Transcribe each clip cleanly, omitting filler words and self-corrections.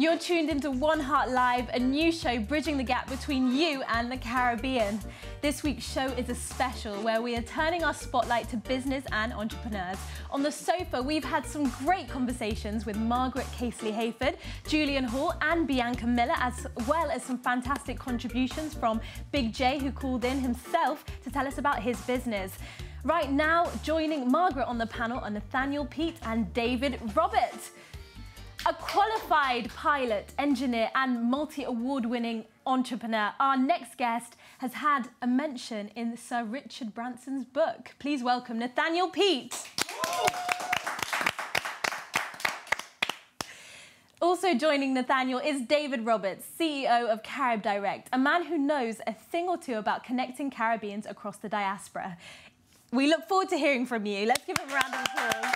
You're tuned into 1HEART Live, a new show bridging the gap between you and the Caribbean. This week's show is a special where we are turning our spotlight to business and entrepreneurs. On the sofa, we've had some great conversations with Margaret Casely-Hayford, Julian and Bianca Miller, as well as some fantastic contributions from Big J, who called in himself to tell us about his business. Right now, joining Margaret on the panel are Nathaniel Peat and David Roberts. A qualified pilot, engineer and multi-award-winning entrepreneur, our next guest has had a mention in Sir Richard Branson's book. Please welcome Nathaniel Peat. Also joining Nathaniel is David Roberts, CEO of CaribDirect, a man who knows a thing or two about connecting Caribbeans across the diaspora. We look forward to hearing from you. Let's give him a round of applause.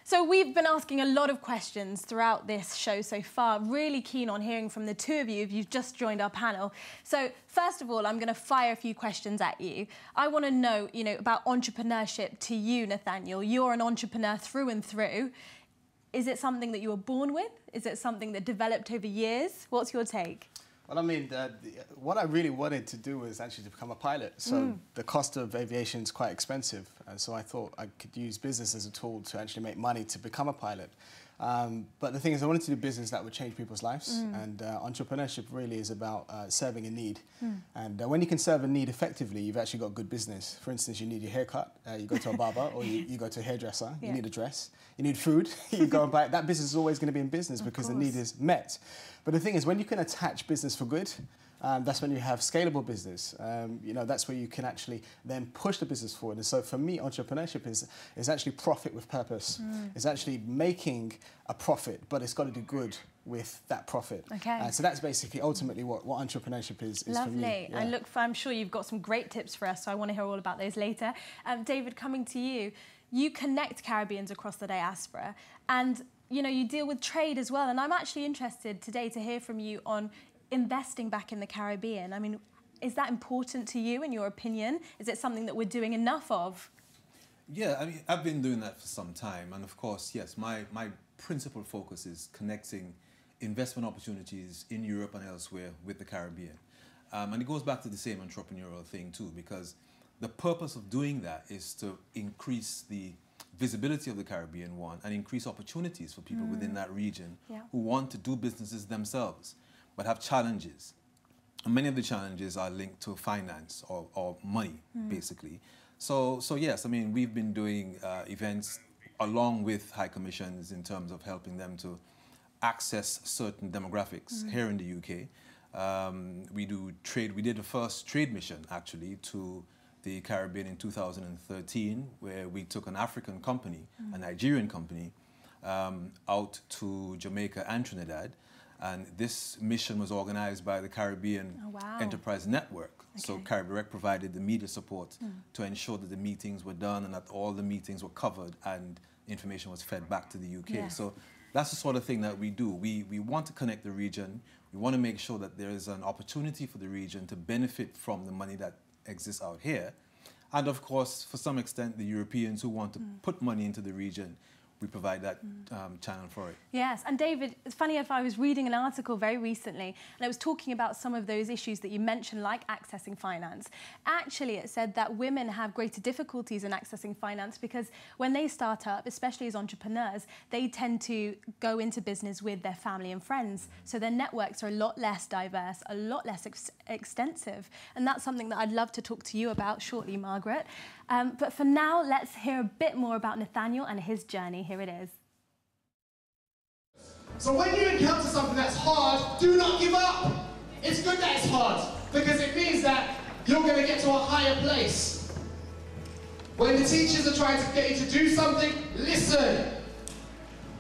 So we've been asking a lot of questions throughout this show so far. Really keen on hearing from the two of you if you've just joined our panel. So first of all, I'm going to fire a few questions at you. I want to know, about entrepreneurship to you, Nathaniel. You're an entrepreneur through and through. Is it something that you were born with? Is it something that developed over years? What's your take? Well, I mean, what I really wanted to do was actually to become a pilot. So the cost of aviation is quite expensive. And so I thought I could use business as a tool to actually make money to become a pilot. But the thing is, I wanted to do business that would change people's lives. And entrepreneurship really is about serving a need. And when you can serve a need effectively, you've actually got good business. For instance, you need your haircut, you go to a barber, or you go to a hairdresser, you need a dress, you need food, you go and buy it. That business is always going to be in business because the need is met. But the thing is, when you can attach business for good, that's when you have scalable business. That's where you can actually then push the business forward. And so for me, entrepreneurship is actually profit with purpose. It's actually making a profit, but it's got to do good with that profit. Okay. So that's basically ultimately what entrepreneurship is for me. Lovely. Yeah. And look, I'm sure you've got some great tips for us, so I want to hear all about those later. David, coming to you, you connect Caribbeans across the diaspora, and you deal with trade as well. And I'm actually interested today to hear from you on investing back in the Caribbean. I mean, is that important to you, in your opinion? Is it something that we're doing enough of? Yeah, I mean, I've been doing that for some time. And of course, yes, my principal focus is connecting investment opportunities in Europe and elsewhere with the Caribbean. And it goes back to the same entrepreneurial thing too, because the purpose of doing that is to increase the visibility of the Caribbean, one, and increase opportunities for people within that region who want to do businesses themselves, but have challenges. And many of the challenges are linked to finance or money, basically. So yes, I mean, we've been doing events along with high commissions in terms of helping them to access certain demographics here in the UK. We do trade. We did the first trade mission, actually, to the Caribbean in 2013, where we took an African company, a Nigerian company, out to Jamaica and Trinidad. And this mission was organized by the Caribbean Enterprise Network. Okay. So CaribDirect provided the media support to ensure that the meetings were done and that all the meetings were covered and information was fed back to the UK. Yeah. So that's the sort of thing that we do. We want to connect the region. We want to make sure that there is an opportunity for the region to benefit from the money that exists out here. And of course, for some extent, the Europeans who want to put money into the region, we provide that channel for it. Yes, and David, it's funny if I was reading an article very recently and it was talking about some of those issues that you mentioned, like accessing finance. Actually, it said that women have greater difficulties in accessing finance because when they start up, especially as entrepreneurs, they tend to go into business with their family and friends. So their networks are a lot less diverse, a lot less extensive. And that's something that I'd love to talk to you about shortly, Margaret. But for now, let's hear a bit more about Nathaniel and his journey. Here it is. So when you encounter something that's hard, do not give up. It's good that it's hard, because it means that you're going to get to a higher place. When the teachers are trying to get you to do something, listen.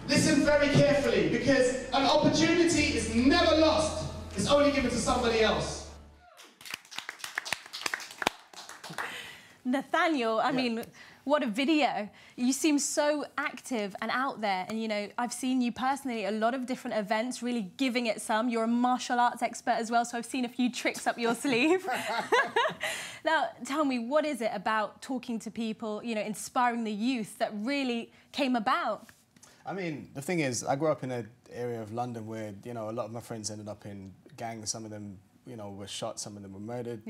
Listen very carefully, because an opportunity is never lost. It's only given to somebody else. Nathaniel, I mean, what a video. You seem so active and out there. And, I've seen you personally at a lot of different events, really giving it some. You're a martial arts expert as well, so I've seen a few tricks up your sleeve. Now, tell me, what is it about talking to people, inspiring the youth that really came about? I mean, the thing is, I grew up in an area of London where, you know, a lot of my friends ended up in gangs. Some of them, you know, were shot, some of them were murdered,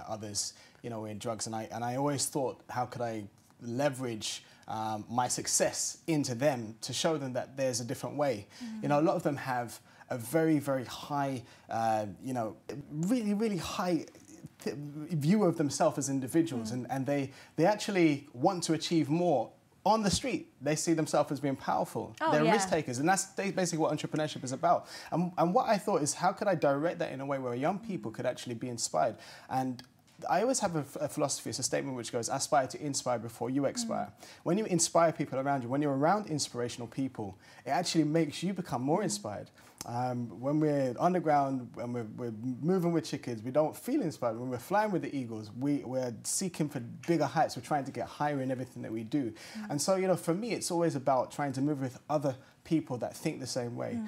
others, you know, were in drugs. And I always thought, how could I leverage my success into them to show them that there's a different way? You know, a lot of them have a very, very high, you know, really, really high view of themselves as individuals, and they actually want to achieve more on the street. They see themselves as being powerful. They're risk takers, and that's basically what entrepreneurship is about. And what I thought is, how could I direct that in a way where young people could actually be inspired? And I always have a philosophy, it's a statement which goes, aspire to inspire before you expire. When you inspire people around you, when you're around inspirational people, it actually makes you become more inspired. When we're underground, when we're moving with chickens, we don't feel inspired. When we're flying with the eagles, we're seeking for bigger heights. We're trying to get higher in everything that we do. And so, you know, for me, it's always about trying to move with other people that think the same way,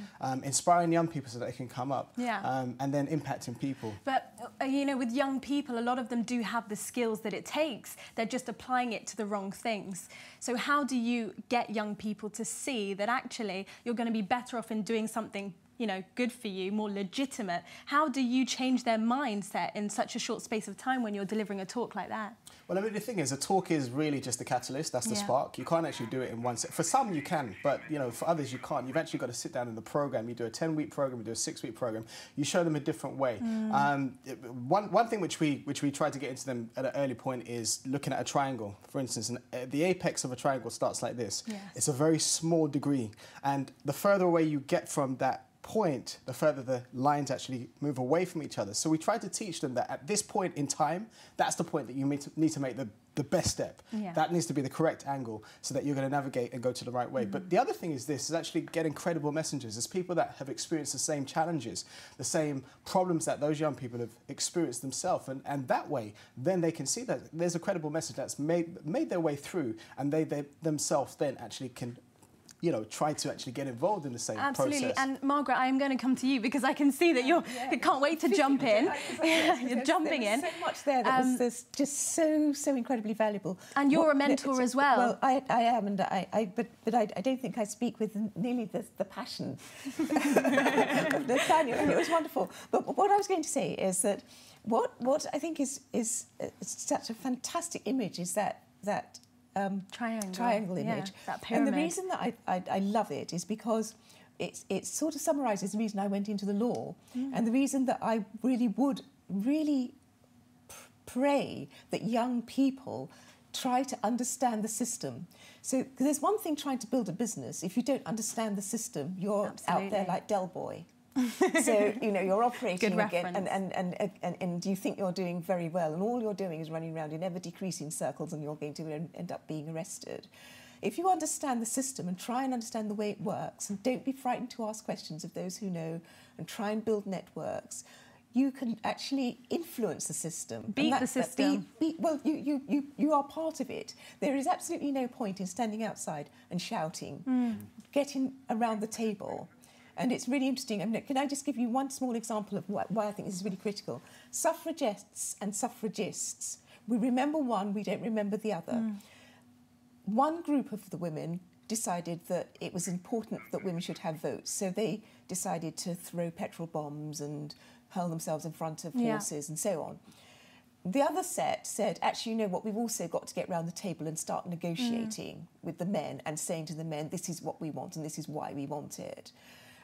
inspiring young people so that they can come up, and then impacting people. But, you know, with young people, a lot of them do have the skills that it takes. They're just applying it to the wrong things. So how do you get young people to see that actually you're going to be better off in doing something, you know, good for you, more legitimate? How do you change their mindset in such a short space of time when you're delivering a talk like that? Well, I mean, the thing is, a talk is really just the catalyst, that's the spark. You can't actually do it in one set. For some, you can, but, you know, for others, you can't. You've actually got to sit down in the program. You do a 10-week program, you do a 6-week program. You show them a different way. One thing which we try to get into them at an early point is looking at a triangle. For instance, the apex of a triangle starts like this. It's a very small degree. And the further away you get from that point, the further the lines actually move away from each other. So we try to teach them that at this point in time, that's the point that you need to make the best step. That needs to be the correct angle so that you're going to navigate and go to the right way. But the other thing is this, is actually getting credible messengers. There's people that have experienced the same challenges, the same problems that those young people have experienced themselves. And that way, then they can see that there's a credible message that's made their way through, and they themselves then actually can, you know, try to actually get involved in the same process. And Margaret, I am going to come to you because I can see that you can't wait to jump in. You're jumping in. There's so much there that was just so incredibly valuable. And you're a mentor as well. Well, I am, and but I don't think I speak with nearly the passion of Nathaniel, and it was wonderful. But what I was going to say is that what I think is such a fantastic image is that triangle image. That pyramid. And the reason that I love it is because it sort of summarises the reason I went into the law, and the reason that I would pray that young people try to understand the system. So 'cause there's one thing trying to build a business. If you don't understand the system, you're out there like Del Boy. So, you know, you're operating again, and you think you're doing very well, and all you're doing is running around in ever-decreasing circles, and you're going to end up being arrested. If you understand the system and try and understand the way it works, and don't be frightened to ask questions of those who know, and try and build networks, you can actually influence the system. Beat the system. Well, you are part of it. There is absolutely no point in standing outside and shouting. Getting around the table. And it's really interesting. I mean, can I just give you one small example of why I think this is really critical? Suffragettes and suffragists. We remember one, we don't remember the other. One group of the women decided that it was important that women should have votes, so they decided to throw petrol bombs and hurl themselves in front of horses and so on. The other set said, actually, you know what, we've also got to get round the table and start negotiating with the men and saying to the men, this is what we want and this is why we want it.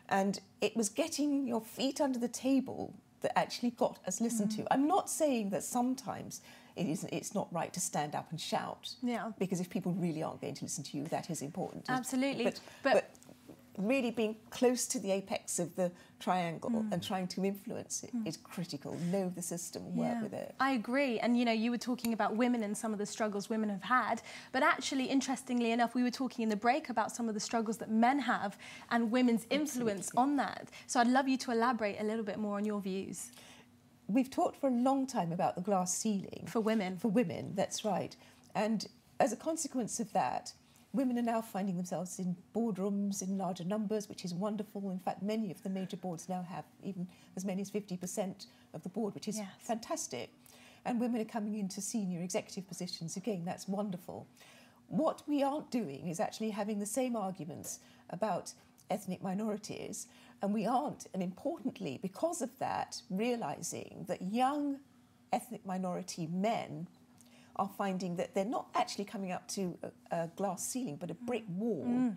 And it was getting your feet under the table that actually got us listened to. I'm not saying that sometimes it's not right to stand up and shout, because if people really aren't going to listen to you, that is important. Absolutely. But really being close to the apex of the triangle and trying to influence it is critical. Know the system, work with it. I agree. And, you know, you were talking about women and some of the struggles women have had. But actually, interestingly enough, we were talking in the break about some of the struggles that men have and women's influence on that. So I'd love you to elaborate a little bit more on your views. We've talked for a long time about the glass ceiling. For women. For women, that's right. And as a consequence of that, women are now finding themselves in boardrooms in larger numbers, which is wonderful. In fact, many of the major boards now have even as many as 50% of the board, which is fantastic. And women are coming into senior executive positions. Again, that's wonderful. What we aren't doing is actually having the same arguments about ethnic minorities, and we aren't, and importantly, because of that, realising that young ethnic minority men are finding that they're not actually coming up to a glass ceiling, but a brick wall.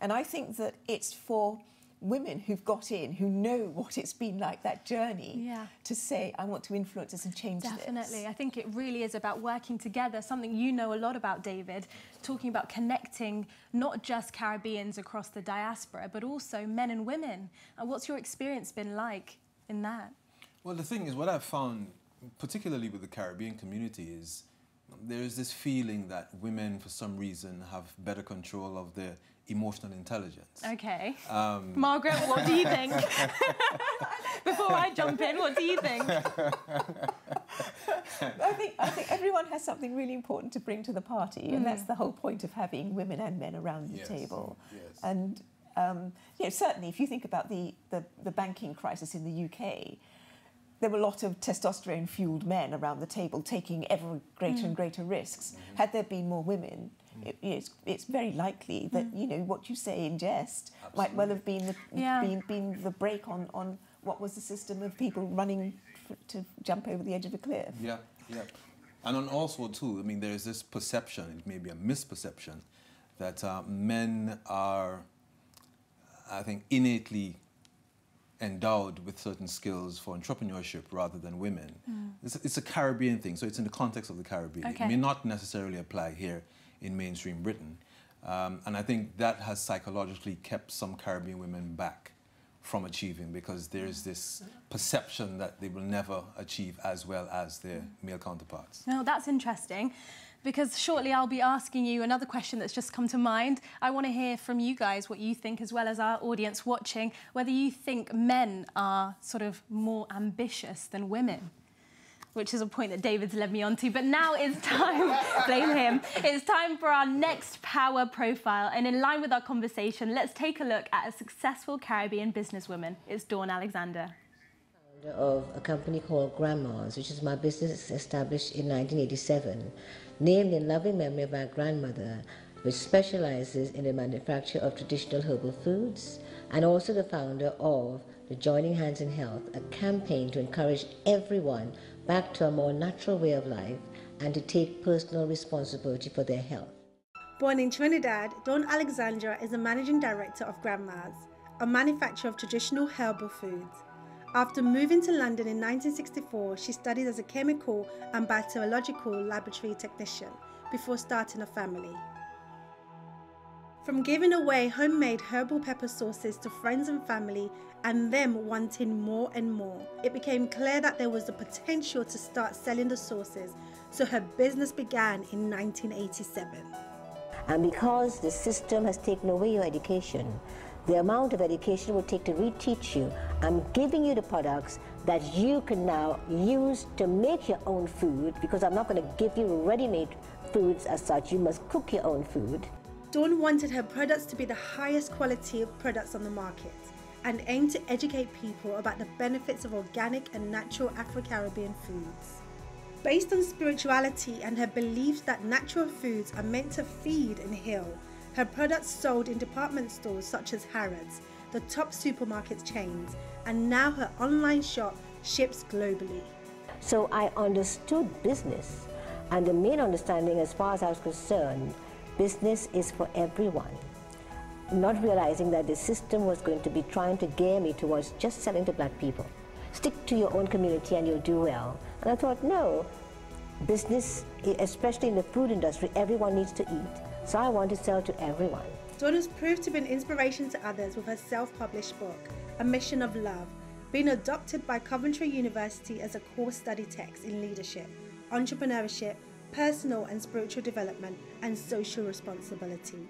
And I think that it's for women who've got in, who know what it's been like, that journey, to say, I want to influence this and change this. Definitely. I think it really is about working together, something you know a lot about, David, talking about connecting not just Caribbeans across the diaspora, but also men and women. And what's your experience been like in that? Well, the thing is, what I've found, particularly with the Caribbean community, is there is this feeling that women, for some reason, have better control of their emotional intelligence. Okay. Margaret, what do you think? Before I jump in, what do you think? I think everyone has something really important to bring to the party, and that's the whole point of having women and men around the table. Yes. And you know, certainly, if you think about the banking crisis in the UK, there were a lot of testosterone-fueled men around the table taking ever greater and greater risks. Had there been more women, it's very likely that you know what you say in jest might well have been the break on what was the system of people running to jump over the edge of a cliff. Yeah. And on also too, I mean, there is this perception, it may be a misperception, that men are, I think, innately endowed with certain skills for entrepreneurship rather than women. It's a Caribbean thing, so it's in the context of the Caribbean. Okay. It may not necessarily apply here in mainstream Britain. And I think that has psychologically kept some Caribbean women back from achieving, because there's this perception that they will never achieve as well as their male counterparts. No, that's interesting, because shortly I'll be asking you another question that's just come to mind. I want to hear from you guys what you think, as well as our audience watching, whether you think men are sort of more ambitious than women, which is a point that David's led me on to. But now it's time, blame him, it's time for our next power profile. And in line with our conversation, let's take a look at a successful Caribbean businesswoman. It's Dawn Alexander. Of a company called Grandma's, which is my business established in 1987, named in loving memory of my grandmother, which specializes in the manufacture of traditional herbal foods, and also the founder of the Joining Hands in Health, a campaign to encourage everyone back to a more natural way of life and to take personal responsibility for their health. Born in Trinidad, Dawn Alexandra is the managing director of Grandma's, a manufacturer of traditional herbal foods. After moving to London in 1964, she studied as a chemical and bacteriological laboratory technician before starting a family. From giving away homemade herbal pepper sauces to friends and family and them wanting more and more, it became clear that there was the potential to start selling the sauces, so her business began in 1987. And because the system has taken away your education, the amount of education it will take to reteach you, I'm giving you the products that you can now use to make your own food, because I'm not going to give you ready-made foods as such. You must cook your own food. Dawn wanted her products to be the highest quality of products on the market and aimed to educate people about the benefits of organic and natural Afro-Caribbean foods. Based on spirituality and her beliefs that natural foods are meant to feed and heal, her products sold in department stores such as Harrods, the top supermarket chains, and now her online shop ships globally. So I understood business, and the main understanding as far as I was concerned, business is for everyone. Not realizing that the system was going to be trying to gear me towards just selling to black people. Stick to your own community and you'll do well. And I thought, no, business, especially in the food industry, everyone needs to eat. So I want to sell to everyone. Dawn has proved to be an inspiration to others with her self-published book, A Mission of Love, being adopted by Coventry University as a core study text in leadership, entrepreneurship, personal and spiritual development, and social responsibility.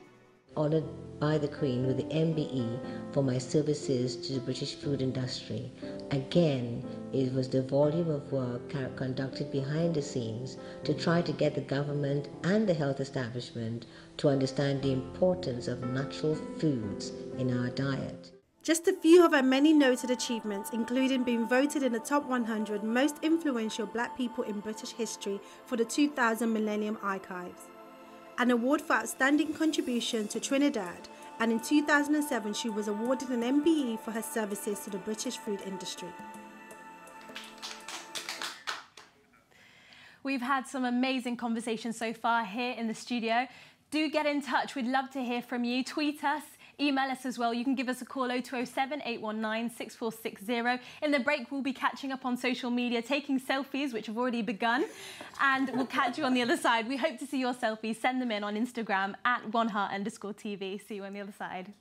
Honoured by the Queen with the MBE for my services to the British food industry. Again, it was the volume of work conducted behind the scenes to try to get the government and the health establishment to understand the importance of natural foods in our diet. Just a few of her many noted achievements, including being voted in the top 100 most influential black people in British history for the 2000 Millennium Archives. an award for outstanding contribution to Trinidad, and in 2007 she was awarded an MBE for her services to the British food industry. We've had some amazing conversations so far here in the studio. Do get in touch. We'd love to hear from you. Tweet us, email us as well. You can give us a call 0207 819 6460. In the break, we'll be catching up on social media, taking selfies, which have already begun, and we'll catch you on the other side. We hope to see your selfies. Send them in on Instagram at 1HEART_TV. See you on the other side.